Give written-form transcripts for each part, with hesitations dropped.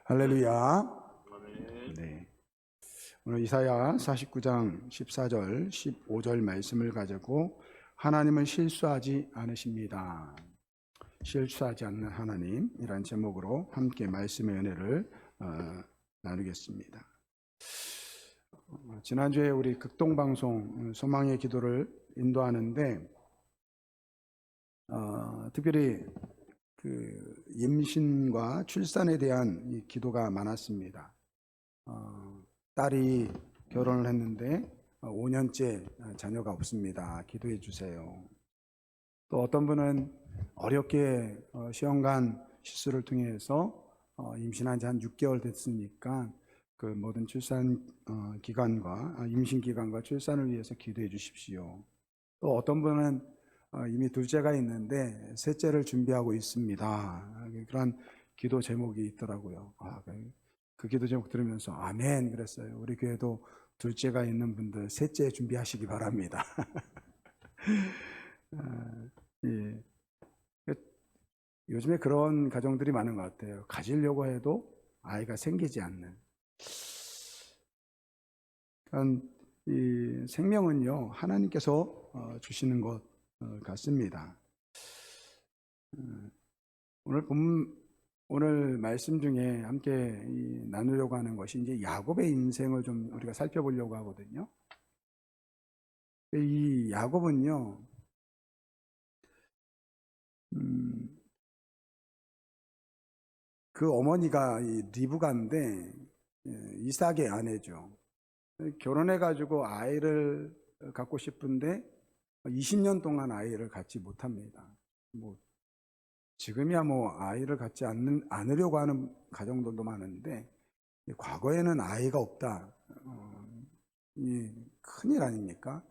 할렐루야. 네. 오늘 이사야 49장 14절, 15절 말씀을 가지고 하나님은 실수하지 않으십니다. 실수하지 않는 하나님이란 제목으로 함께 말씀의 은혜를 나누겠습니다. 지난주에 우리 극동방송 소망의 기도를 인도하는데 특별히 그 임신과 출산에 대한 이 기도가 많았습니다. 딸이 결혼을 했는데 5년째 자녀가 없습니다. 기도해 주세요. 또 어떤 분은 어렵게 시험관 시술을 통해서 임신한 지 한 6개월 됐으니까 그 모든 출산 기간과 임신 기간과 출산을 위해서 기도해 주십시오. 또 어떤 분은 이미 둘째가 있는데 셋째를 준비하고 있습니다. 그런 기도 제목이 있더라고요. 그 기도 제목 들으면서 아멘 그랬어요. 우리 교회도 둘째가 있는 분들 셋째 준비하시기 바랍니다. 예. 요즘에 그런 가정들이 많은 것 같아요. 가지려고 해도 아이가 생기지 않는. 이 생명은요 하나님께서 주시는 것 같습니다. 오늘 말씀 중에 함께 나누려고 하는 것이 이제 야곱의 인생을 좀 우리가 살펴보려고 하거든요. 이 야곱은요, 그 어머니가 이 리브가인데 이삭의 아내죠. 결혼해가지고 아이를 갖고 싶은데 20년 동안 아이를 갖지 못합니다. 지금이야 아이를 갖지 않으려고 하는 가정들도 많은데 과거에는 아이가 없다. 이 큰일 아닙니까?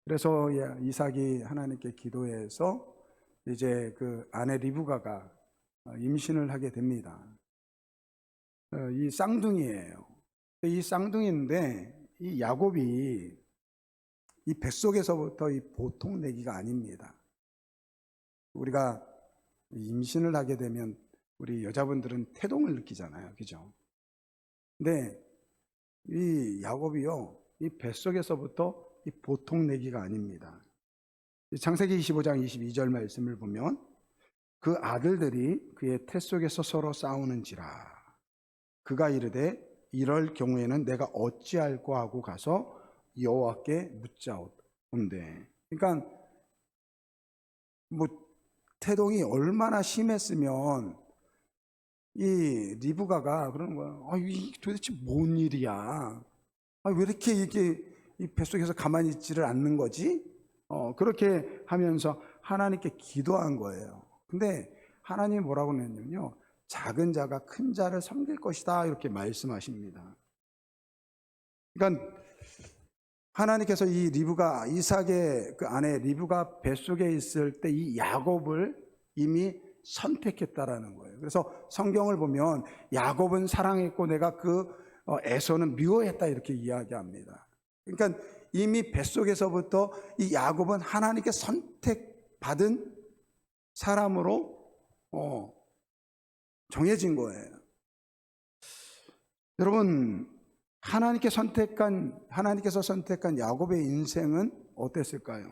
그래서 이삭이 하나님께 기도해서 이제 그 아내 리브가가 임신을 하게 됩니다. 이 쌍둥이에요. 이 쌍둥이인데 이 야곱이 이 뱃속에서부터 이 보통 내기가 아닙니다. 우리가 임신을 하게 되면 우리 여자분들은 태동을 느끼잖아요. 그죠? 근데 이 야곱이요, 이 뱃속에서부터 이 보통 내기가 아닙니다. 창세기 25장 22절 말씀을 보면 그 아들들이 그의 태 속에서 서로 싸우는지라 그가 이르되 이럴 경우에는 내가 어찌할꼬 하고 가서 여호와께 묻자온대. 그러니까 태동이 얼마나 심했으면 이 리브가가 그러는 거야. 이 도대체 뭔 일이야? 왜 이렇게 이 뱃속에서 가만히 있지를 않는 거지? 그렇게 하면서 하나님께 기도한 거예요. 근데 하나님이 뭐라고 했냐면요, 작은 자가 큰 자를 섬길 것이다 이렇게 말씀하십니다. 그러니까 하나님께서 이 리브가 이삭의 그 아내 리브가 뱃속에 있을 때 이 야곱을 이미 선택했다라는 거예요. 그래서 성경을 보면 야곱은 사랑했고 내가 그 에서는 미워했다 이렇게 이야기합니다. 그러니까 이미 뱃속에서부터 이 야곱은 하나님께 선택받은 사람으로 정해진 거예요. 여러분, 하나님께서 선택한 야곱의 인생은 어땠을까요?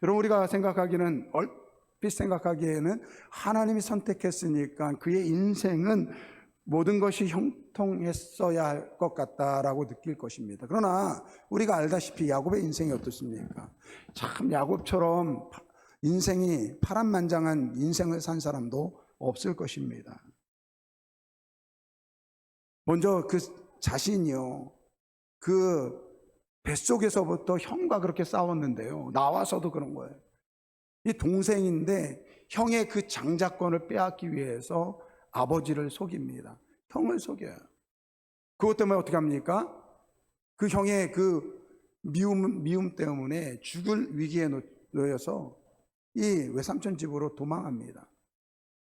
여러분, 우리가 얼핏 생각하기에는 하나님이 선택했으니까 그의 인생은 모든 것이 형통했어야 할 것 같다라고 느낄 것입니다. 그러나 우리가 알다시피 야곱의 인생이 어떻습니까? 참 야곱처럼 인생이 파란만장한 인생을 산 사람도 없을 것입니다. 먼저 그 자신이요, 그 뱃속에서부터 형과 그렇게 싸웠는데요, 나와서도 그런 거예요. 이 동생인데 형의 그 장자권을 빼앗기 위해서 아버지를 속입니다. 형을 속여요. 그것 때문에 어떻게 합니까? 그 형의 그 미움 때문에 죽을 위기에 놓여서 이 외삼촌 집으로 도망합니다.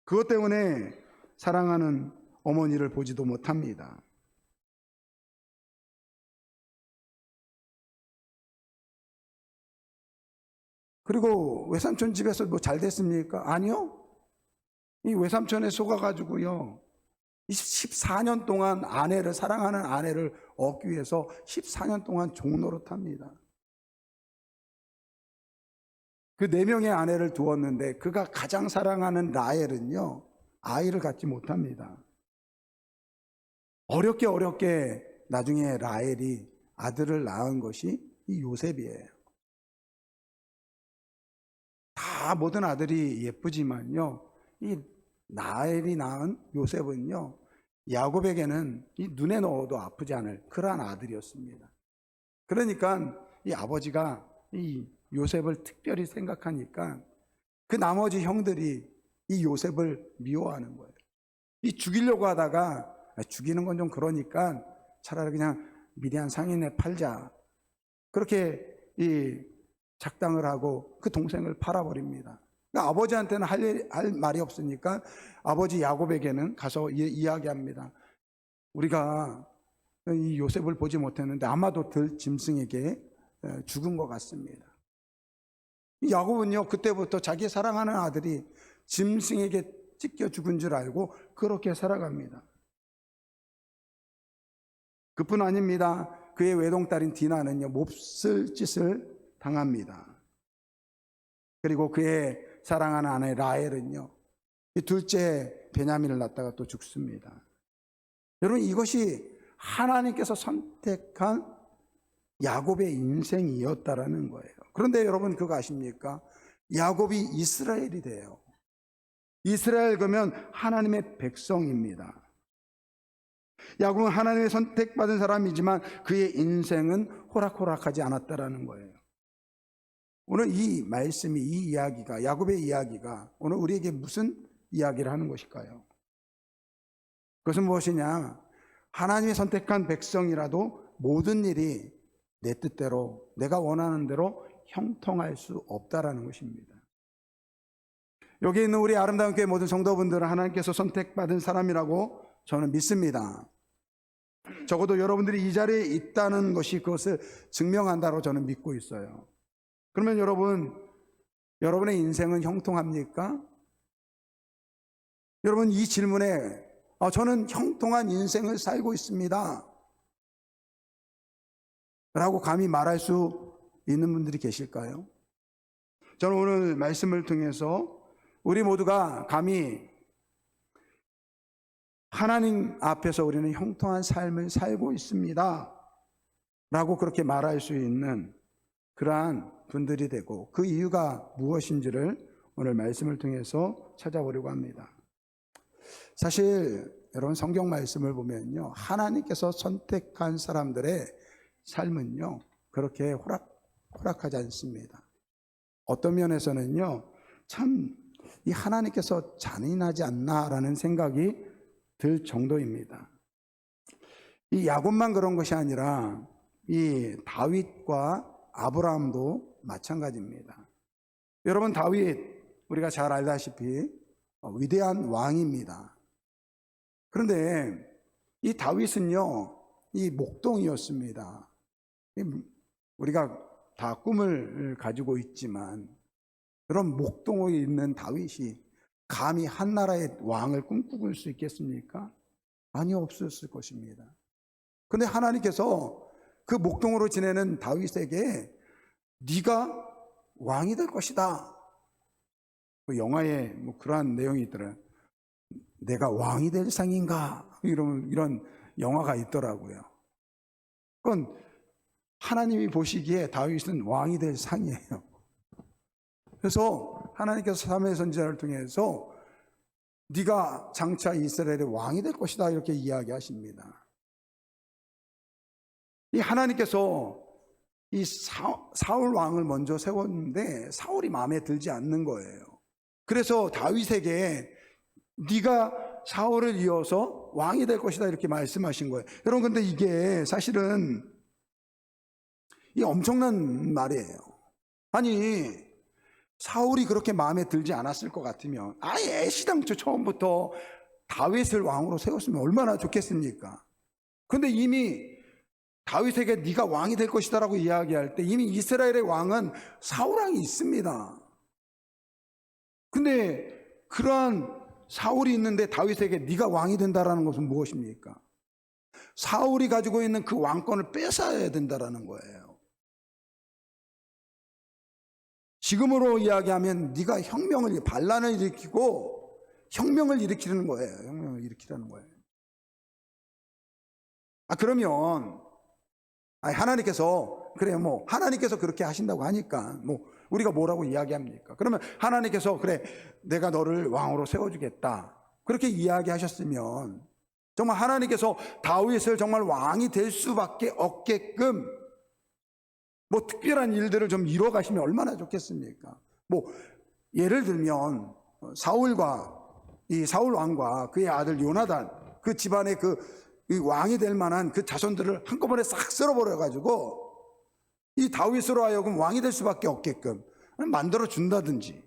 그것 때문에 사랑하는 어머니를 보지도 못합니다. 그리고 외삼촌 집에서 잘 됐습니까? 아니요. 이 외삼촌에 속아가지고요, 14년 동안 아내를, 사랑하는 아내를 얻기 위해서 14년 동안 종노릇합니다. 그 4명의 아내를 두었는데 그가 가장 사랑하는 라헬은요, 아이를 갖지 못합니다. 어렵게 나중에 라헬이 아들을 낳은 것이 이 요셉이에요. 다 모든 아들이 예쁘지만요, 이 라헬이 낳은 요셉은요, 야곱에게는 이 눈에 넣어도 아프지 않을 그러한 아들이었습니다. 그러니까 이 아버지가 이 요셉을 특별히 생각하니까 그 나머지 형들이 이 요셉을 미워하는 거예요. 이 죽이려고 하다가 죽이는 건 좀 그러니까 차라리 그냥 미디안 상인에 팔자. 그렇게 이 작당을 하고 그 동생을 팔아버립니다. 그러니까 아버지한테는 할 말이 없으니까 아버지 야곱에게는 가서 이야기합니다. 우리가 이 요셉을 보지 못했는데 아마도 들 짐승에게 죽은 것 같습니다. 야곱은요, 그때부터 자기 사랑하는 아들이 짐승에게 찢겨 죽은 줄 알고 그렇게 살아갑니다. 그뿐 아닙니다. 그의 외동딸인 디나는요, 몹쓸 짓을 당합니다. 그리고 그의 사랑하는 아내 라헬은요, 이 둘째 베냐민을 낳다가 또 죽습니다. 여러분, 이것이 하나님께서 선택한 야곱의 인생이었다라는 거예요. 그런데 여러분, 그거 아십니까? 야곱이 이스라엘이 돼요. 이스라엘 그러면 하나님의 백성입니다. 야곱은 하나님의 선택받은 사람이지만 그의 인생은 호락호락하지 않았다라는 거예요. 오늘 이 말씀이, 이 이야기가, 야곱의 이야기가 오늘 우리에게 무슨 이야기를 하는 것일까요? 그것은 무엇이냐? 하나님의 선택한 백성이라도 모든 일이 내 뜻대로, 내가 원하는 대로 형통할 수 없다라는 것입니다. 여기 있는 우리 아름다운 교회 모든 성도분들은 하나님께서 선택받은 사람이라고 저는 믿습니다. 적어도 여러분들이 이 자리에 있다는 것이 그것을 증명한다고 저는 믿고 있어요. 그러면 여러분의 인생은 형통합니까? 여러분, 이 질문에 저는 형통한 인생을 살고 있습니다 라고 감히 말할 수 있는 분들이 계실까요? 저는 오늘 말씀을 통해서 우리 모두가 감히 하나님 앞에서 우리는 형통한 삶을 살고 있습니다 라고 그렇게 말할 수 있는 그러한 분들이 되고, 그 이유가 무엇인지를 오늘 말씀을 통해서 찾아보려고 합니다. 사실 여러분, 성경 말씀을 보면요, 하나님께서 선택한 사람들의 삶은요 그렇게 호락호락하지 않습니다. 어떤 면에서는요, 참 이 하나님께서 잔인하지 않나라는 생각이 들 정도입니다. 이 야곱만 그런 것이 아니라 이 다윗과 아브라함도 마찬가지입니다. 여러분, 다윗 우리가 잘 알다시피 위대한 왕입니다. 그런데 이 다윗은요, 이 목동이었습니다. 우리가 다 꿈을 가지고 있지만 그런 목동에 있는 다윗이 감히 한 나라의 왕을 꿈꾸을 수 있겠습니까? 아니요, 없었을 것입니다. 그런데 하나님께서 그 목동으로 지내는 다윗에게 네가 왕이 될 것이다. 그 영화에 그러한 내용이 있더라고요. 내가 왕이 될 상인가? 이런 영화가 있더라고요. 그건 하나님이 보시기에 다윗은 왕이 될 상이에요. 그래서 하나님께서 사무엘 선지자를 통해서 네가 장차 이스라엘의 왕이 될 것이다 이렇게 이야기하십니다. 이 하나님께서 이 사울 왕을 먼저 세웠는데 사울이 마음에 들지 않는 거예요. 그래서 다윗에게 네가 사울을 이어서 왕이 될 것이다 이렇게 말씀하신 거예요. 여러분, 근데 이게 사실은 이 엄청난 말이에요. 아니, 사울이 그렇게 마음에 들지 않았을 것 같으면 아예 애시당초 처음부터 다윗을 왕으로 세웠으면 얼마나 좋겠습니까? 그런데 이미 다윗에게 네가 왕이 될 것이다 라고 이야기할 때 이미 이스라엘의 왕은 사울 왕이 있습니다. 근데 그러한 사울이 있는데 다윗에게 네가 왕이 된다라는 것은 무엇입니까? 사울이 가지고 있는 그 왕권을 뺏어야 된다라는 거예요. 지금으로 이야기하면 네가 반란을 일으키고 혁명을 일으키는 거예요. 혁명을 일으키라는 거예요. 그러면 하나님께서 그래 하나님께서 그렇게 하신다고 하니까 우리가 뭐라고 이야기합니까? 그러면 하나님께서 그래 내가 너를 왕으로 세워주겠다 그렇게 이야기하셨으면 정말 하나님께서 다윗을 정말 왕이 될 수밖에 없게끔 특별한 일들을 좀 이루어 가시면 얼마나 좋겠습니까? 예를 들면 사울 왕과 그의 아들 요나단 그 집안의 이 왕이 될 만한 그 자손들을 한꺼번에 싹 쓸어버려 가지고 이 다윗으로 하여금 왕이 될 수밖에 없게끔 만들어 준다든지,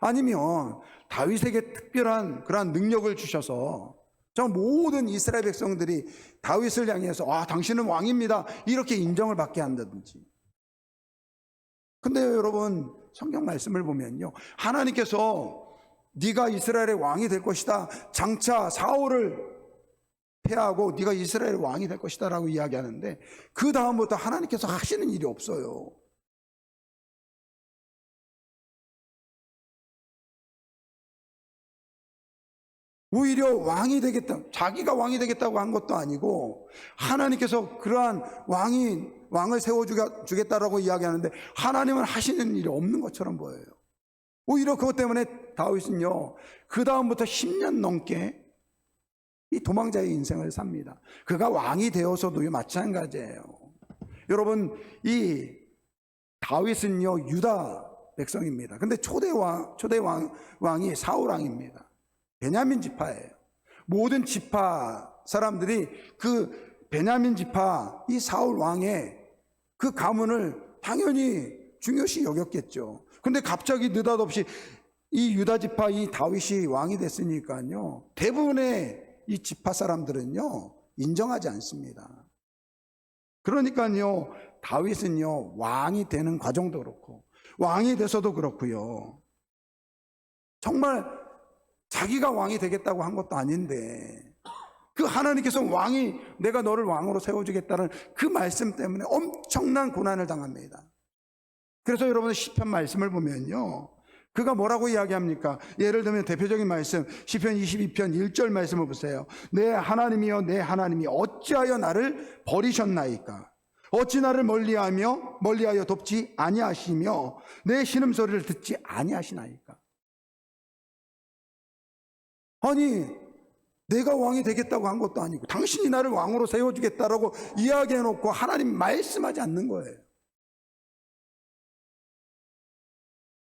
아니면 다윗에게 특별한 그러한 능력을 주셔서 정말 모든 이스라엘 백성들이 다윗을 향해서 당신은 왕입니다 이렇게 인정을 받게 한다든지. 근데 여러분 성경 말씀을 보면요, 하나님께서 네가 이스라엘의 왕이 될 것이다, 장차 사울을 패하고 네가 이스라엘의 왕이 될 것이다 라고 이야기하는데 그 다음부터 하나님께서 하시는 일이 없어요. 오히려 왕이 되겠다, 자기가 왕이 되겠다고 한 것도 아니고 하나님께서 그러한 왕을 세워주겠다라고 이야기하는데 하나님은 하시는 일이 없는 것처럼 보여요. 오히려 그것 때문에 다윗은요 그 다음부터 10년 넘게 이 도망자의 인생을 삽니다. 그가 왕이 되어서도 마찬가지예요. 여러분, 이 다윗은요 유다 백성입니다. 근데 초대 왕이 사울 왕입니다. 베냐민 지파예요. 모든 지파 사람들이 그 베냐민 지파 이 사울 왕의 그 가문을 당연히 중요시 여겼겠죠. 근데 갑자기 느닷없이 이 유다 지파 이 다윗이 왕이 됐으니까요 대부분의 이 지파 사람들은요 인정하지 않습니다. 그러니까요 다윗은요 왕이 되는 과정도 그렇고 왕이 돼서도 그렇고요 정말 자기가 왕이 되겠다고 한 것도 아닌데 그 하나님께서 내가 너를 왕으로 세워주겠다는 그 말씀 때문에 엄청난 고난을 당합니다. 그래서 여러분 시편 말씀을 보면요 그가 뭐라고 이야기합니까? 예를 들면 대표적인 말씀 시편 22편 1절 말씀을 보세요. 내 하나님이여 내 하나님이 어찌하여 나를 버리셨나이까? 어찌 나를 멀리하여 돕지 아니하시며 내 신음소리를 듣지 아니하시나이까? 아니 내가 왕이 되겠다고 한 것도 아니고 당신이 나를 왕으로 세워주겠다라고 이야기해놓고 하나님 말씀하지 않는 거예요.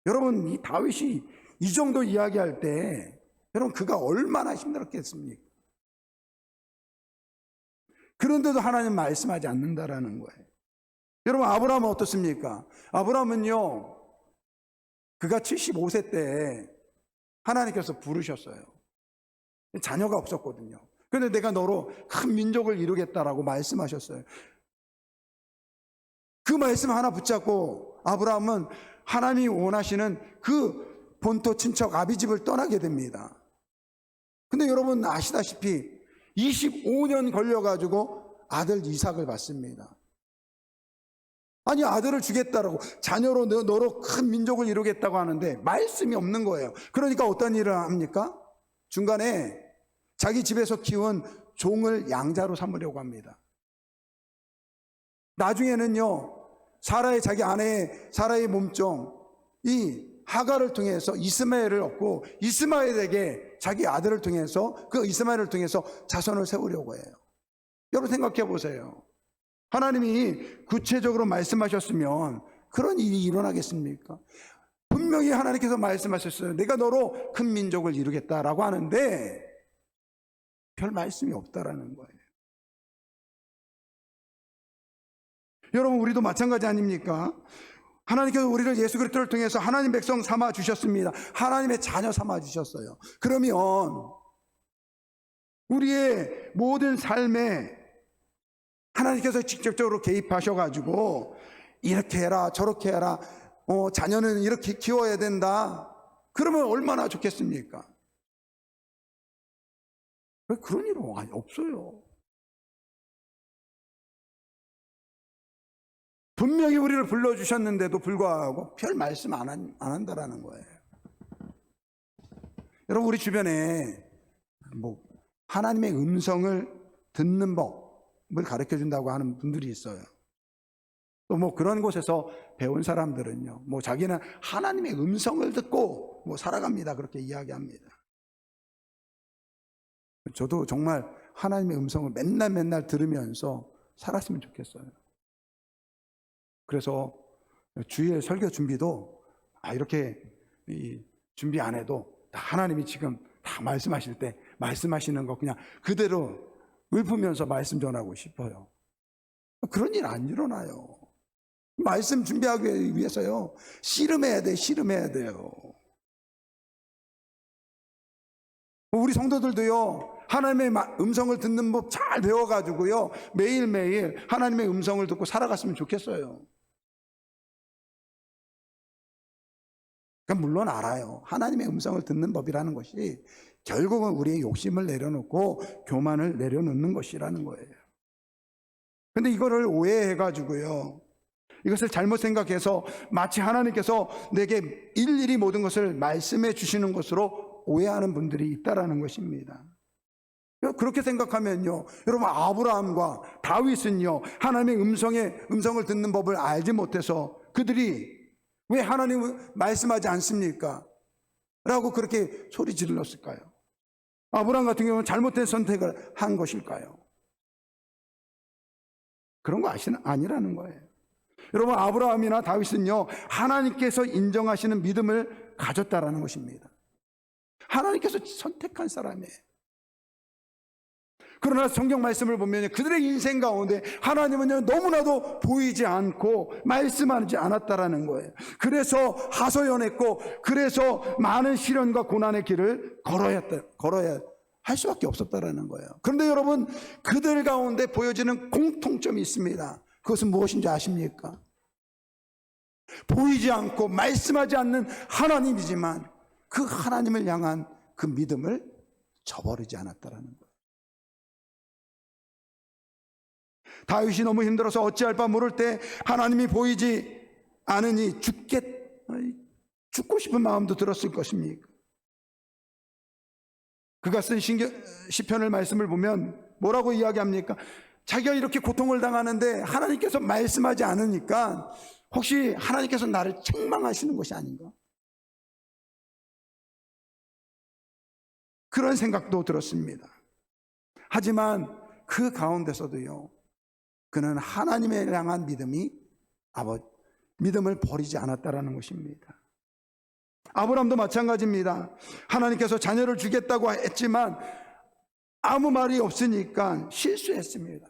여러분 이 다윗이 이 정도 이야기할 때 여러분 그가 얼마나 힘들었겠습니까? 그런데도 하나님 말씀하지 않는다라는 거예요. 여러분 아브라함은 어떻습니까? 아브라함은요 그가 75세 때 하나님께서 부르셨어요. 자녀가 없었거든요. 그런데 내가 너로 큰 민족을 이루겠다라고 말씀하셨어요. 그 말씀 하나 붙잡고 아브라함은 하나님이 원하시는 그 본토 친척 아비집을 떠나게 됩니다. 근데 여러분 아시다시피 25년 걸려가지고 아들 이삭을 받습니다. 아니 아들을 주겠다라고 자녀로 너로 큰 민족을 이루겠다고 하는데 말씀이 없는 거예요. 그러니까 어떤 일을 합니까? 중간에 자기 집에서 키운 종을 양자로 삼으려고 합니다. 나중에는요 자기 아내 사라의 몸종 이 하가를 통해서 이스마엘을 얻고 이스마엘에게 자기 아들을 통해서 그 이스마엘을 통해서 자손을 세우려고 해요. 여러분 생각해 보세요. 하나님이 구체적으로 말씀하셨으면 그런 일이 일어나겠습니까? 분명히 하나님께서 말씀하셨어요. 내가 너로 큰 민족을 이루겠다라고 하는데 별 말씀이 없다라는 거예요. 여러분 우리도 마찬가지 아닙니까? 하나님께서 우리를 예수 그리스도를 통해서 하나님 백성 삼아 주셨습니다. 하나님의 자녀 삼아 주셨어요. 그러면 우리의 모든 삶에 하나님께서 직접적으로 개입하셔가지고 이렇게 해라 저렇게 해라 자녀는 이렇게 키워야 된다 그러면 얼마나 좋겠습니까? 왜 그런 일은 없어요. 분명히 우리를 불러주셨는데도 불구하고 별 말씀 안 한다라는 거예요. 여러분, 우리 주변에 하나님의 음성을 듣는 법을 가르쳐 준다고 하는 분들이 있어요. 또 그런 곳에서 배운 사람들은요, 자기는 하나님의 음성을 듣고 살아갑니다. 그렇게 이야기합니다. 저도 정말 하나님의 음성을 맨날 들으면서 살았으면 좋겠어요. 그래서 주일 설교 준비도 이렇게 준비 안 해도 하나님이 지금 다 말씀하실 때 말씀하시는 거 그냥 그대로 읊으면서 말씀 전하고 싶어요. 그런 일 안 일어나요. 말씀 준비하기 위해서요, 씨름해야 돼요. 우리 성도들도요, 하나님의 음성을 듣는 법 잘 배워가지고요, 매일매일 하나님의 음성을 듣고 살아갔으면 좋겠어요. 그러니까 물론 알아요. 하나님의 음성을 듣는 법이라는 것이 결국은 우리의 욕심을 내려놓고 교만을 내려놓는 것이라는 거예요. 근데 이거를 오해해가지고요, 이것을 잘못 생각해서 마치 하나님께서 내게 일일이 모든 것을 말씀해 주시는 것으로 오해하는 분들이 있다라는 것입니다. 그렇게 생각하면요, 여러분, 아브라함과 다윗은요, 하나님의 음성을 듣는 법을 알지 못해서 그들이 왜 하나님은 말씀하지 않습니까? 라고 그렇게 소리 질렀을까요? 아브라함 같은 경우는 잘못된 선택을 한 것일까요? 그런 거 아니라는 거예요. 여러분, 아브라함이나 다윗은요, 하나님께서 인정하시는 믿음을 가졌다라는 것입니다. 하나님께서 선택한 사람이에요. 그러나 성경 말씀을 보면 그들의 인생 가운데 하나님은 너무나도 보이지 않고 말씀하지 않았다라는 거예요. 그래서 하소연했고, 그래서 많은 시련과 고난의 길을 걸어야 할 수밖에 없었다라는 거예요. 그런데 여러분, 그들 가운데 보여지는 공통점이 있습니다. 그것은 무엇인지 아십니까? 보이지 않고 말씀하지 않는 하나님이지만 그 하나님을 향한 그 믿음을 저버리지 않았다라는 거예요. 다윗이 너무 힘들어서 어찌할 바 모를 때 하나님이 보이지 않으니 죽고 싶은 마음도 들었을 것입니까? 그가 쓴 시편을 말씀을 보면 뭐라고 이야기합니까? 자기가 이렇게 고통을 당하는데 하나님께서 말씀하지 않으니까 혹시 하나님께서 나를 책망하시는 것이 아닌가? 그런 생각도 들었습니다. 하지만 그 가운데서도요, 그는 하나님에 향한 믿음을 버리지 않았다라는 것입니다. 아브라함도 마찬가지입니다. 하나님께서 자녀를 주겠다고 했지만 아무 말이 없으니까 실수했습니다.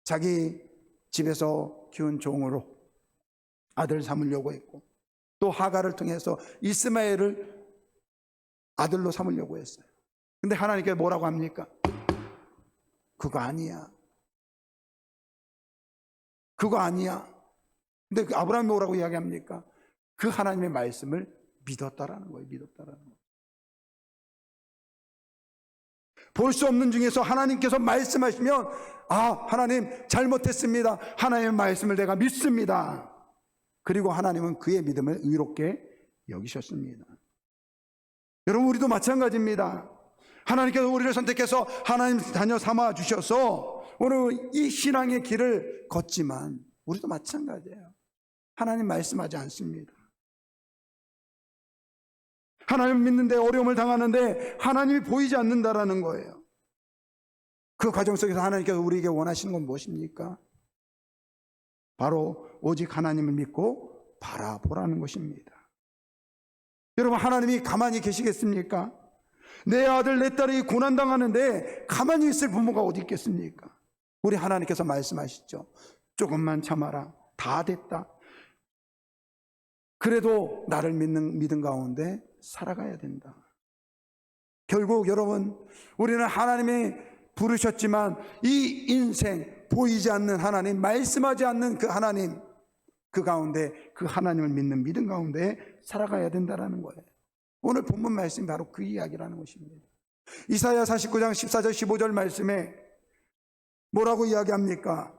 자기 집에서 키운 종으로 아들 삼으려고 했고, 또 하가를 통해서 이스마엘을 아들로 삼으려고 했어요. 근데 하나님께서 뭐라고 합니까? 그거 아니야. 근데 아브라함이 뭐라고 이야기합니까? 그 하나님의 말씀을 믿었다라는 거예요. 볼 수 없는 중에서 하나님께서 말씀하시면, 하나님 잘못했습니다. 하나님의 말씀을 내가 믿습니다. 그리고 하나님은 그의 믿음을 의롭게 여기셨습니다. 여러분, 우리도 마찬가지입니다. 하나님께서 우리를 선택해서 하나님 자녀 삼아 주셔서 오늘 이 신앙의 길을 걷지만 우리도 마찬가지예요. 하나님 말씀하지 않습니다. 하나님 믿는데 어려움을 당하는데 하나님이 보이지 않는다라는 거예요. 그 과정 속에서 하나님께서 우리에게 원하시는 건 무엇입니까? 바로 오직 하나님을 믿고 바라보라는 것입니다. 여러분, 하나님이 가만히 계시겠습니까? 내 아들 내 딸이 고난당하는데 가만히 있을 부모가 어디 있겠습니까? 우리 하나님께서 말씀하시죠. 조금만 참아라. 다 됐다. 그래도 나를 믿는 믿음 가운데 살아가야 된다. 결국 여러분, 우리는 하나님이 부르셨지만 이 인생 보이지 않는 하나님, 말씀하지 않는 그 하나님, 그 가운데 그 하나님을 믿는 믿음 가운데 살아가야 된다는 거예요. 오늘 본문 말씀이 바로 그 이야기라는 것입니다. 이사야 49장 14절 15절 말씀에 뭐라고 이야기합니까?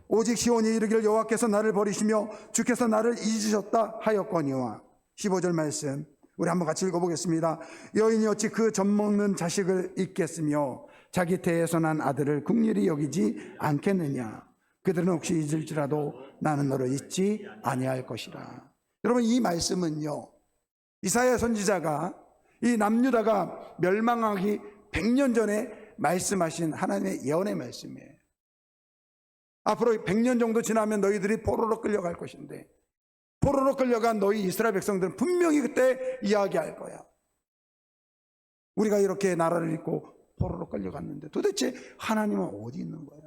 오직 시온이 이르기를 여호와께서 나를 버리시며 주께서 나를 잊으셨다 하였거니와. 15절 말씀 우리 한번 같이 읽어보겠습니다. 여인이 어찌 그 젖먹는 자식을 잊겠으며 자기 태에서 난 아들을 긍휼히 여기지 않겠느냐. 그들은 혹시 잊을지라도 나는 너를 잊지 아니할 것이라. 여러분, 이 말씀은요, 이사야 선지자가 이 남유다가 멸망하기 100년 전에 말씀하신 하나님의 예언의 말씀이에요. 앞으로 100년 정도 지나면 너희들이 포로로 끌려갈 것인데, 포로로 끌려간 너희 이스라엘 백성들은 분명히 그때 이야기할 거야. 우리가 이렇게 나라를 잃고 포로로 끌려갔는데 도대체 하나님은 어디 있는 거야?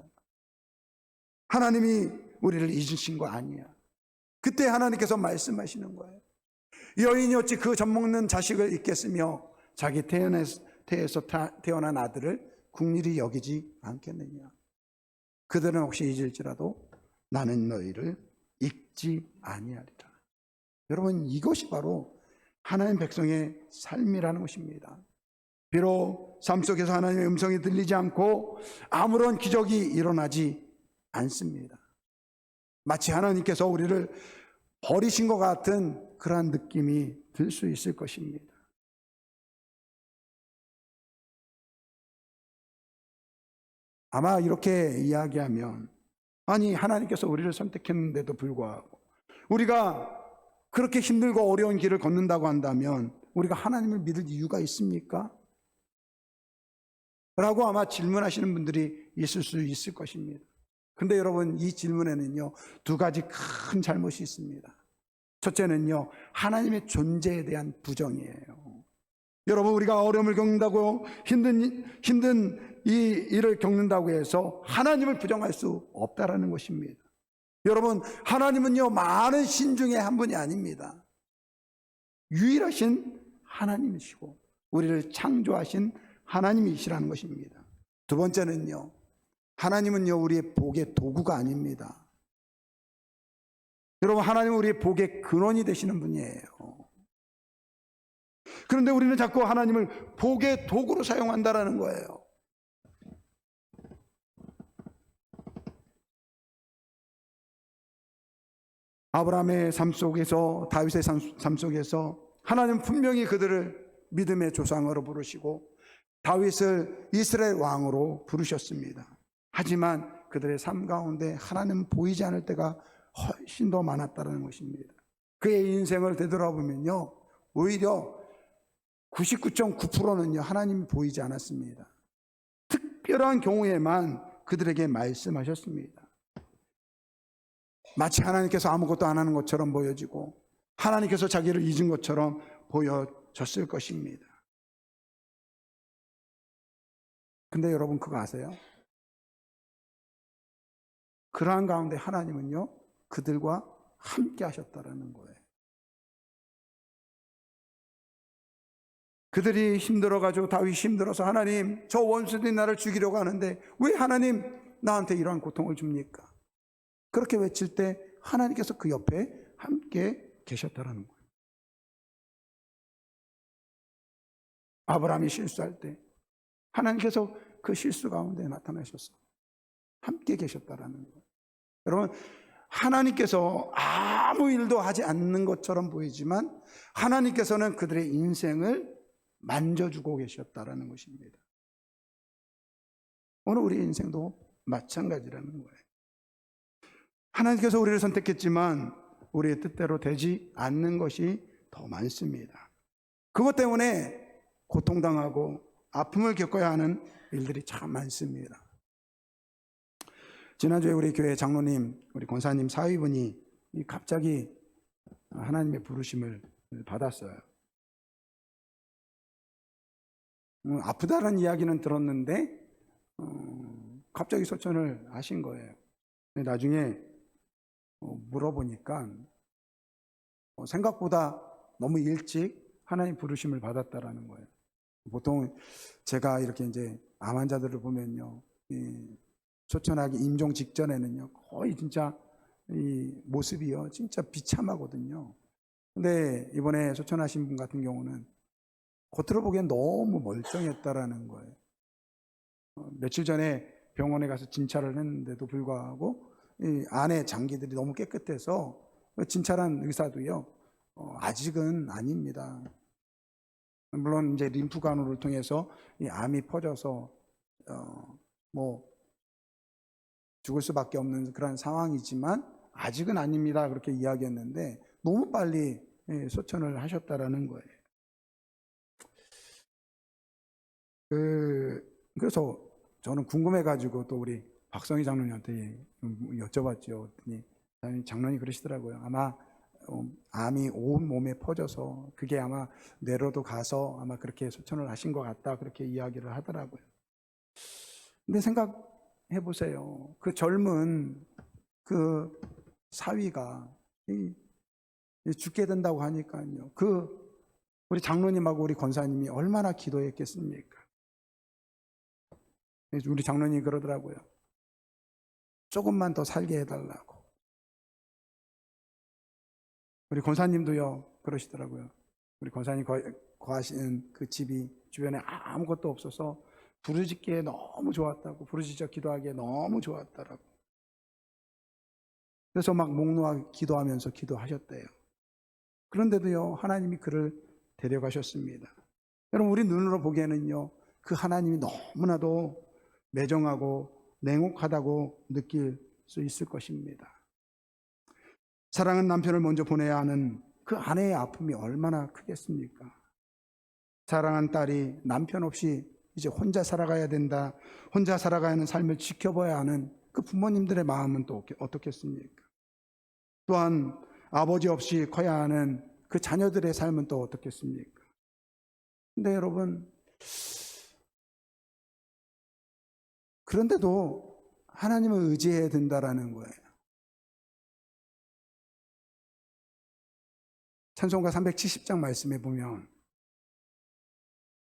하나님이 우리를 잊으신 거 아니야. 그때 하나님께서 말씀하시는 거예요. 여인이 어찌 그 젖먹는 자식을 잊겠으며 자기 태에서 태어난 아들을 긍휼히 여기지 않겠느냐. 그들은 혹시 잊을지라도 나는 너희를 잊지 아니하리라. 여러분, 이것이 바로 하나님 백성의 삶이라는 것입니다. 비록 삶 속에서 하나님의 음성이 들리지 않고 아무런 기적이 일어나지 않습니다. 마치 하나님께서 우리를 버리신 것 같은 그러한 느낌이 들 수 있을 것입니다. 아마 이렇게 이야기하면, 아니 하나님께서 우리를 선택했는데도 불구하고 우리가 그렇게 힘들고 어려운 길을 걷는다고 한다면 우리가 하나님을 믿을 이유가 있습니까? 라고 아마 질문하시는 분들이 있을 수 있을 것입니다. 근데 여러분, 이 질문에는요, 두 가지 큰 잘못이 있습니다. 첫째는요, 하나님의 존재에 대한 부정이에요. 여러분, 우리가 어려움을 겪는다고 힘든 이 일을 겪는다고 해서 하나님을 부정할 수 없다라는 것입니다. 여러분, 하나님은요, 많은 신 중에 한 분이 아닙니다. 유일하신 하나님이시고 우리를 창조하신 하나님이시라는 것입니다. 두 번째는요, 하나님은요, 우리의 복의 도구가 아닙니다. 여러분, 하나님은 우리의 복의 근원이 되시는 분이에요. 그런데 우리는 자꾸 하나님을 복의 도구로 사용한다라는 거예요. 아브라함의 삶 속에서, 다윗의 삶 속에서 하나님은 분명히 그들을 믿음의 조상으로 부르시고 다윗을 이스라엘 왕으로 부르셨습니다. 하지만 그들의 삶 가운데 하나님은 보이지 않을 때가 훨씬 더 많았다는 것입니다. 그의 인생을 되돌아보면요, 오히려 99.9%는요 하나님이 보이지 않았습니다. 특별한 경우에만 그들에게 말씀하셨습니다. 마치 하나님께서 아무것도 안 하는 것처럼 보여지고 하나님께서 자기를 잊은 것처럼 보여졌을 것입니다. 근데 여러분, 그거 아세요? 그러한 가운데 하나님은요, 그들과 함께 하셨다라는 거예요. 그들이 힘들어가지고 다윗이 힘들어서 하나님, 저 원수들이 나를 죽이려고 하는데 왜 하나님 나한테 이러한 고통을 줍니까? 그렇게 외칠 때 하나님께서 그 옆에 함께 계셨다라는 거예요. 아브라함이 실수할 때 하나님께서 그 실수 가운데 나타나셔서 함께 계셨다라는 거예요. 여러분, 하나님께서 아무 일도 하지 않는 것처럼 보이지만 하나님께서는 그들의 인생을 만져주고 계셨다라는 것입니다. 오늘 우리 인생도 마찬가지라는 거예요. 하나님께서 우리를 선택했지만 우리의 뜻대로 되지 않는 것이 더 많습니다. 그것 때문에 고통당하고 아픔을 겪어야 하는 일들이 참 많습니다. 지난주에 우리 교회 장로님, 우리 권사님 사위분이 갑자기 하나님의 부르심을 받았어요. 아프다는 이야기는 들었는데 갑자기 소천을 하신 거예요. 나중에 물어보니까 생각보다 너무 일찍 하나님 부르심을 받았다라는 거예요. 보통 제가 이렇게 이제 암 환자들을 보면요, 소천하기 임종 직전에는요, 거의 진짜 이 모습이요, 진짜 비참하거든요. 근데 이번에 소천하신 분 같은 경우는 겉으로 보기엔 너무 멀쩡했다라는 거예요. 며칠 전에 병원에 가서 진찰을 했는데도 불구하고 이 안에 장기들이 너무 깨끗해서 진찰한 의사도요, 아직은 아닙니다. 물론 이제 림프 간호를 통해서 이 암이 퍼져서 뭐 죽을 수밖에 없는 그런 상황이지만 아직은 아닙니다. 그렇게 이야기했는데 너무 빨리 소천을 하셨다라는 거예요. 그래서 저는 궁금해가지고 또 우리 박성희 장로님한테 여쭤봤죠. 장로님 그러시더라고요. 아마 암이 온 몸에 퍼져서 그게 아마 뇌로도 가서 아마 그렇게 소천을 하신 것 같다, 그렇게 이야기를 하더라고요. 근데 생각해 보세요. 그 젊은 그 사위가 죽게 된다고 하니까요, 우리 장로님하고 우리 권사님이 얼마나 기도했겠습니까? 우리 장로님이 그러더라고요. 조금만 더 살게 해달라고. 우리 권사님도요 그러시더라고요. 우리 권사님 거하시는 그 집이 주변에 아무것도 없어서 부르짖기에 너무 좋았다고, 부르짖어 기도하기에 너무 좋았다라고. 그래서 막 목 놓아 기도하면서 기도하셨대요. 그런데도요 하나님이 그를 데려가셨습니다. 여러분, 우리 눈으로 보기에는요 그 하나님이 너무나도 매정하고 냉혹하다고 느낄 수 있을 것입니다. 사랑하는 남편을 먼저 보내야 하는 그 아내의 아픔이 얼마나 크겠습니까? 사랑하는 딸이 남편 없이 이제 혼자 살아가야 된다, 혼자 살아가야 하는 삶을 지켜봐야 하는 그 부모님들의 마음은 또 어떻겠습니까? 또한 아버지 없이 커야 하는 그 자녀들의 삶은 또 어떻겠습니까? 근데 여러분, 그런데도 하나님을 의지해야 된다라는 거예요. 찬송가 370장 말씀에 보면,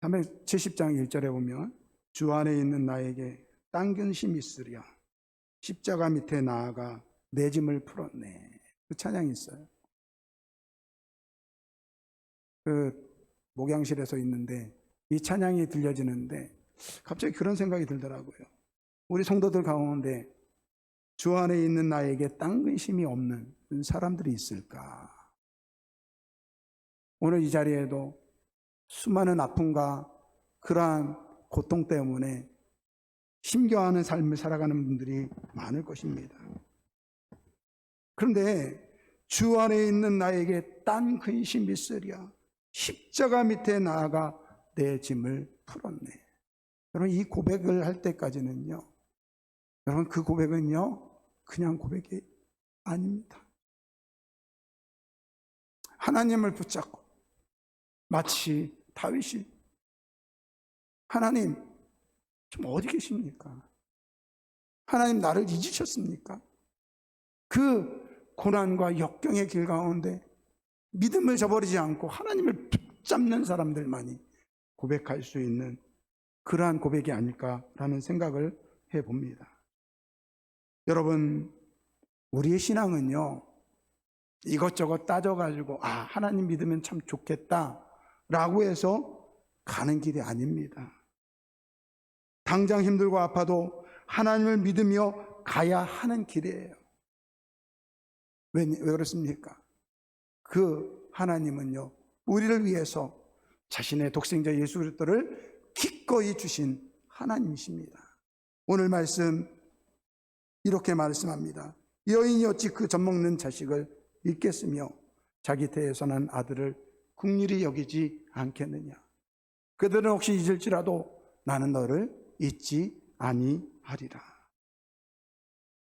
370장 1절에 보면, 주 안에 있는 나에게 딴 근심이 있으랴, 십자가 밑에 나아가 내 짐을 풀었네. 그 찬양이 있어요. 그 목양실에서 있는데 이 찬양이 들려지는데 갑자기 그런 생각이 들더라고요. 우리 성도들 가운데 주 안에 있는 나에게 딴 근심이 없는 사람들이 있을까? 오늘 이 자리에도 수많은 아픔과 그러한 고통 때문에 힘겨워하는 삶을 살아가는 분들이 많을 것입니다. 그런데 주 안에 있는 나에게 딴 근심이 있으랴, 십자가 밑에 나아가 내 짐을 풀었네. 여러분, 이 고백을 할 때까지는요, 여러분, 그 고백은요 그냥 고백이 아닙니다. 하나님을 붙잡고 마치 다윗이, 하나님 좀 어디 계십니까? 하나님 나를 잊으셨습니까? 그 고난과 역경의 길 가운데 믿음을 저버리지 않고 하나님을 붙잡는 사람들만이 고백할 수 있는 그러한 고백이 아닐까라는 생각을 해봅니다. 여러분, 우리의 신앙은요 이것저것 따져가지고 하나님 믿으면 참 좋겠다라고 해서 가는 길이 아닙니다. 당장 힘들고 아파도 하나님을 믿으며 가야 하는 길이에요. 왜 그렇습니까? 그 하나님은요 우리를 위해서 자신의 독생자 예수 그리스도를 기꺼이 주신 하나님이십니다. 오늘 말씀 이렇게 말씀합니다. 여인이 어찌 그 젖먹는 자식을 잊겠으며 자기 태에서 난 아들을 긍휼히 여기지 않겠느냐. 그들은 혹시 잊을지라도 나는 너를 잊지 아니하리라.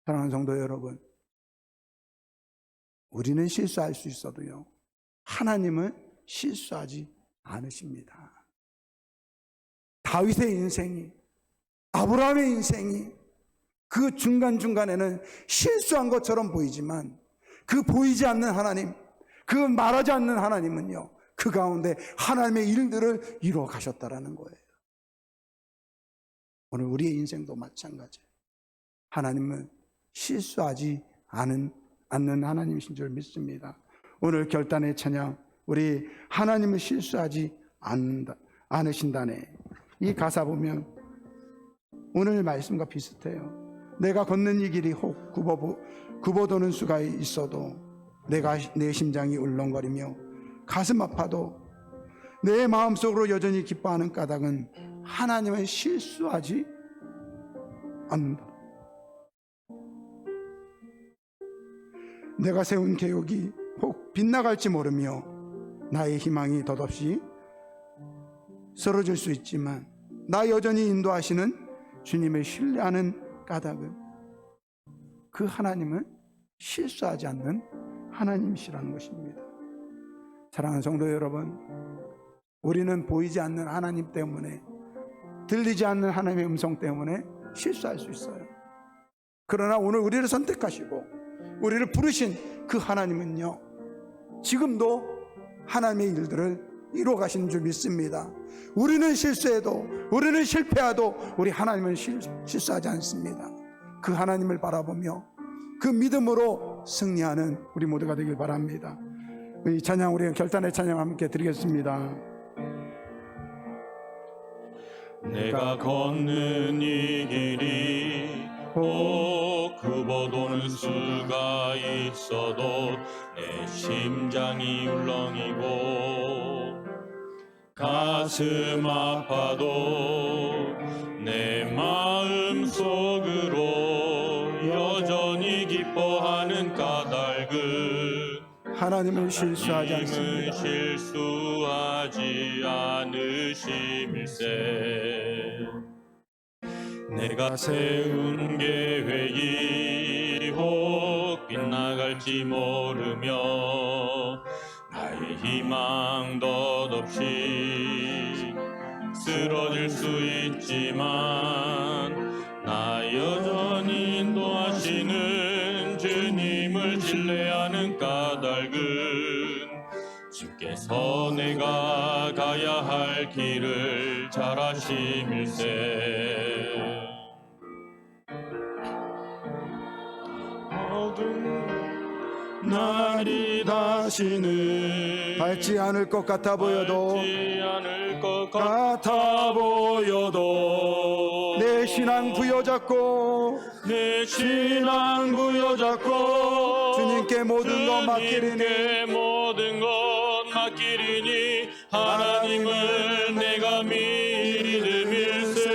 사랑하는 성도 여러분, 우리는 실수할 수 있어도요 하나님은 실수하지 않으십니다. 다윗의 인생이, 아브라함의 인생이 그 중간중간에는 실수한 것처럼 보이지만 그 보이지 않는 하나님, 그 말하지 않는 하나님은요 그 가운데 하나님의 일들을 이루어 가셨다라는 거예요. 오늘 우리의 인생도 마찬가지예요. 하나님은 실수하지 않는 하나님이신 줄 믿습니다. 오늘 결단의 찬양, 우리 하나님은 실수하지 않는다, 않으신다네. 이 가사 보면 오늘 말씀과 비슷해요. 내가 걷는 이 길이 혹 굽어도는 수가 있어도 내 심장이 울렁거리며 가슴 아파도 내 마음속으로 여전히 기뻐하는 까닭은 하나님은 실수하지 않는다. 내가 세운 계획이 혹 빗나갈지 모르며 나의 희망이 덧없이 쓰러질 수 있지만 나 여전히 인도하시는 주님을 신뢰하는 까닭은 그 하나님은 실수하지 않는 하나님이시라는 것입니다. 사랑하는 성도 여러분, 우리는 보이지 않는 하나님 때문에, 들리지 않는 하나님의 음성 때문에 실수할 수 있어요. 그러나 오늘 우리를 선택하시고 우리를 부르신 그 하나님은요, 지금도 하나님의 일들을 이루어 가시는 줄 믿습니다. 우리는 실수해도, 우리는 실패해도 우리 하나님은 실수하지 않습니다. 그 하나님을 바라보며 그 믿음으로 승리하는 우리 모두가 되길 바랍니다. 이 찬양, 우리 결단의 찬양 함께 드리겠습니다. 내가 걷는 이 길이 혹 굽어도는 수가 있어도 내 심장이 울렁이고 가슴 아파도 내 마음 속으로 여전히 기뻐하는 까닭은 하나님은 실수하지 하나님은 않습니다. 실수하지 않으심일세. 내가 세운 계획이 혹 빗나갈지 모르며 나의 희망 덧없이 쓰러질 수 있지만 나 여전히 인도하시는 주님을 신뢰하는 까닭은 주께서 내가 가야 할 길을 잘 아심일세. 어두운 날이 다시는 밝지 않을 것 같아 보여도, 밝지 않을 것 같아 보여도 내 신앙 부여잡고 내 신앙 부여잡고 주님께 모든 것 주님께 맡기리니 모든 것 맡기리니 하나님을 내가 믿음일세.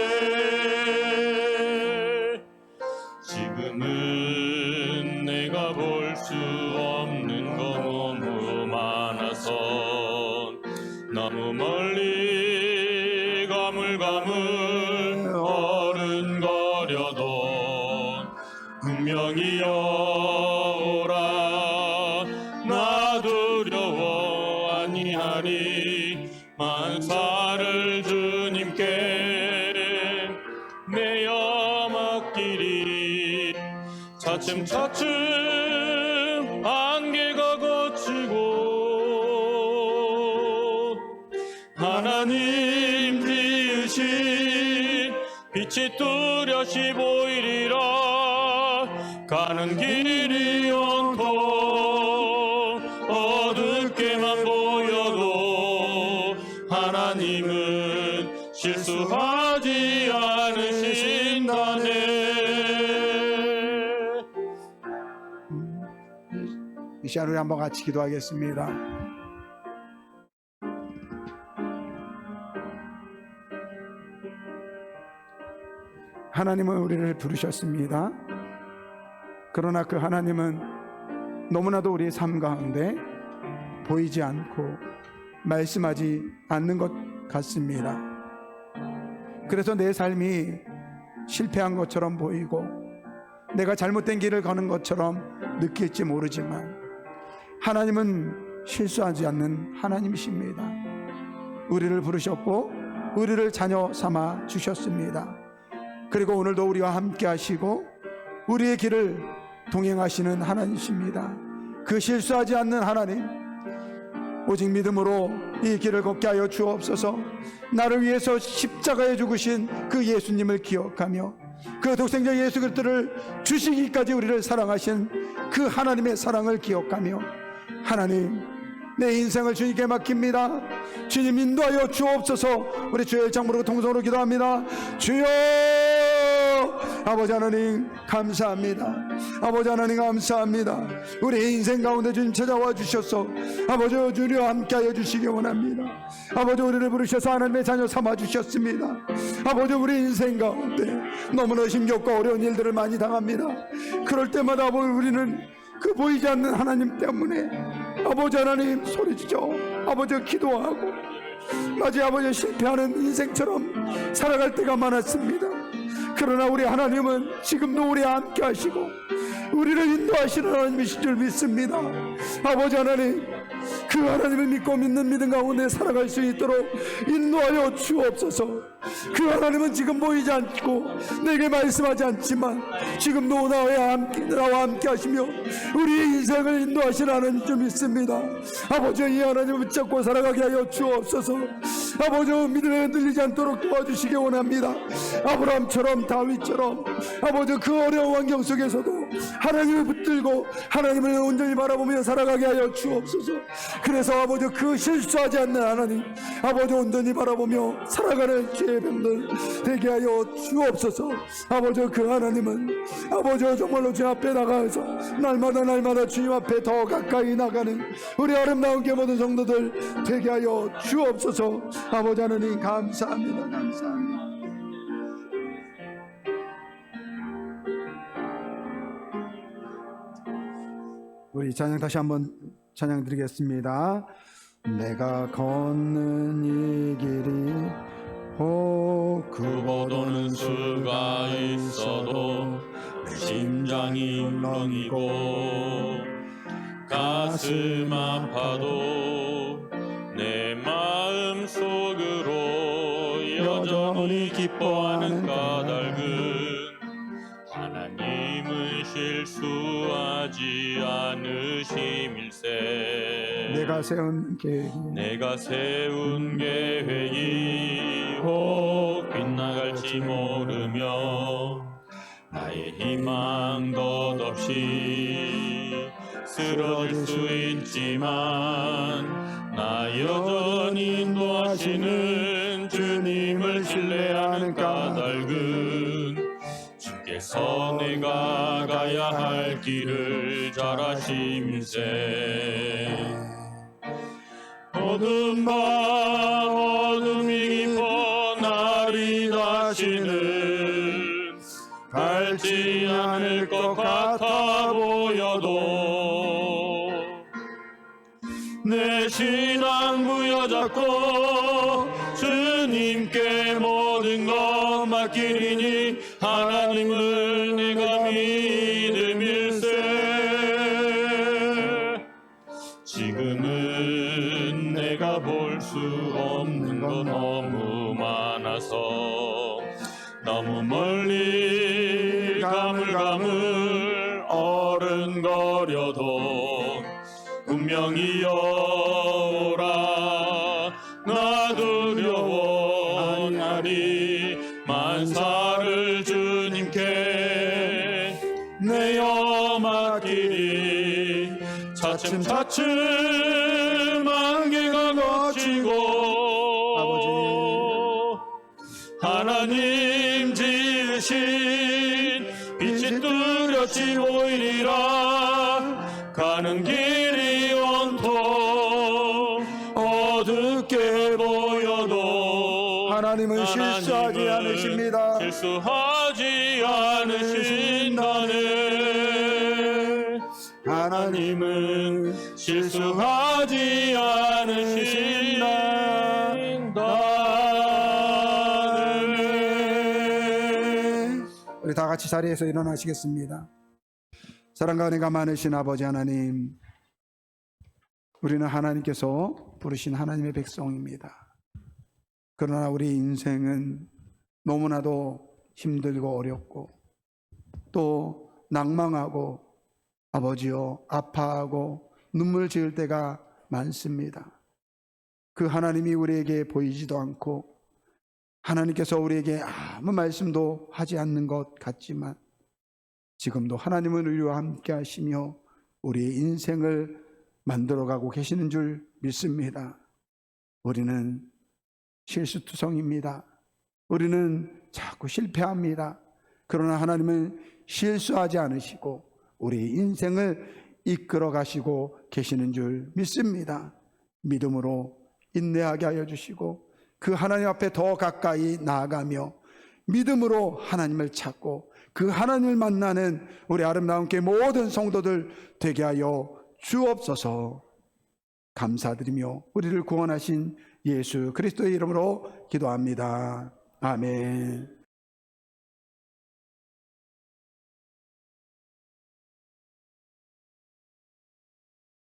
지금은 내가 볼 수 없는 거 너무 많아서 너무 멀리 가물가물 어른거려도 분명히 오라 나 두려워 아니하니 만사를 주님께 내어 맡기리. 차츰차츰 안개가 걷히고 하나님 지으신 빛이 뚜렷이 보이리라. 가는 길이 온통 어둡게만 보여도 하나님은 실수하지 않으신다네. 이 시간 우리 한번 같이 기도하겠습니다. 하나님은 우리를 부르셨습니다. 그러나 그 하나님은 너무나도 우리의 삶 가운데 보이지 않고 말씀하지 않는 것 같습니다. 그래서 내 삶이 실패한 것처럼 보이고 내가 잘못된 길을 가는 것처럼 느낄지 모르지만 하나님은 실수하지 않는 하나님이십니다. 우리를 부르셨고 우리를 자녀 삼아 주셨습니다. 그리고 오늘도 우리와 함께 하시고 우리의 길을 동행하시는 하나님이십니다. 그 실수하지 않는 하나님, 오직 믿음으로 이 길을 걷게 하여 주옵소서. 나를 위해서 십자가에 죽으신 그 예수님을 기억하며 그 독생자 예수 그리스도를 주시기까지 우리를 사랑하신 그 하나님의 사랑을 기억하며 하나님, 내 인생을 주님께 맡깁니다. 주님 인도하여 주옵소서. 우리 주의 일장 부르고 통성으로 기도합니다. 주여, 아버지 하나님 감사합니다. 아버지 하나님 감사합니다. 우리 인생 가운데 주님 찾아와 주셔서 아버지 주님과 함께하여 주시기 원합니다. 아버지 우리를 부르셔서 하나님의 자녀 삼아 주셨습니다. 아버지 우리 인생 가운데 너무나 힘겹고 어려운 일들을 많이 당합니다. 그럴 때마다 아버지 우리는 그 보이지 않는 하나님 때문에 아버지 하나님 소리치죠. 아버지 기도하고 마치 아버지 실패하는 인생처럼 살아갈 때가 많았습니다. 그러나 우리 하나님은 지금도 우리와 함께 하시고 우리를 인도하시는 하나님이신 줄 믿습니다. 아버지 하나님, 그 하나님을 믿고 믿는 믿음 가운데 살아갈 수 있도록 인도하여 주옵소서. 그 하나님은 지금 보이지 않고 내게 말씀하지 않지만 지금도 나와 함께 하시며 우리의 인생을 인도하시는 하나님 줄 믿습니다. 아버지, 이 하나님을 붙잡고 살아가게 하여 주옵소서. 아버지, 믿음에 흔들리지 않도록 도와주시기 원합니다. 아브라함처럼 다윗처럼 아버지 그 어려운 환경 속에서도 하나님을 붙들고 하나님을 온전히 바라보며 살아가게 하여 주옵소서. 그래서 아버지 그 실수하지 않는 하나님 아버지 온전히 바라보며 살아가는 주의 병들 되게 하여 주옵소서. 아버지 그 하나님은 아버지 정말로 주 앞에 나가서 날마다 주님 앞에 더 가까이 나가는 우리 아름다운 게 모든 성도들 되게 하여 주옵소서. 아버지 하나님 감사합니다. 감사합니다. 우리 찬양 다시 한번 찬양 드리겠습니다. 내가 걷는 이 길이 굽어도는 수가 있어도 내 심장이 울렁이고 가슴 아파도 내 마음 속으로 여전히 기뻐하는 까닭은 하나님은 실수하지 않으심일세. 내가 세운 계획이 혹 빗나갈지 모르며 나의 희망 덧없이 쓰러질 수 있지만 나 여전히 인도하시는 주님을 신뢰하는 까닭은 주께서 내가 가야 할 길을 잘 아심일세. 어둠 밤 어둠이 깊어 날이 다시는 밝지 않을 것 같아 보여도 내 신앙 부여잡고 주님께 모든 것 맡기리니 하나님을 내가 믿음일세. 지금은 내가 볼 수 없는 거 너무 많아서 너무 멀리 가물가물 어른거려도 분명히 여호라 나 두려워 아니하리. 만사를 주님께 내어 맡기리. 차츰차츰 안개가 걷히고 하나님 지으신 빛이 뚜렷이 보이리라. 가는 길이 온통 어둡게 보여도 하나님은 실수하지 않으십니다. 실수하지 않으신다네. 하나님은 실수하지 않으신다네. 우리 다 같이 자리에서 일어나시겠습니다. 사랑과 은혜가 많으신 아버지 하나님, 우리는 하나님께서 부르신 하나님의 백성입니다. 그러나 우리 인생은 너무나도 힘들고 어렵고 또 낭망하고 아버지요 아파하고 눈물 지을 때가 많습니다. 그 하나님이 우리에게 보이지도 않고 하나님께서 우리에게 아무 말씀도 하지 않는 것 같지만 지금도 하나님은 우리와 함께 하시며 우리의 인생을 만들어가고 계시는 줄 믿습니다. 우리는 실수투성입니다. 우리는 자꾸 실패합니다. 그러나 하나님은 실수하지 않으시고 우리 인생을 이끌어 가시고 계시는 줄 믿습니다. 믿음으로 인내하게 하여 주시고 그 하나님 앞에 더 가까이 나아가며 믿음으로 하나님을 찾고 그 하나님을 만나는 우리 아름다운 교회 모든 성도들 되게 하여 주옵소서. 감사드리며 우리를 구원하신 예수 그리스도의 이름으로 기도합니다. 아멘.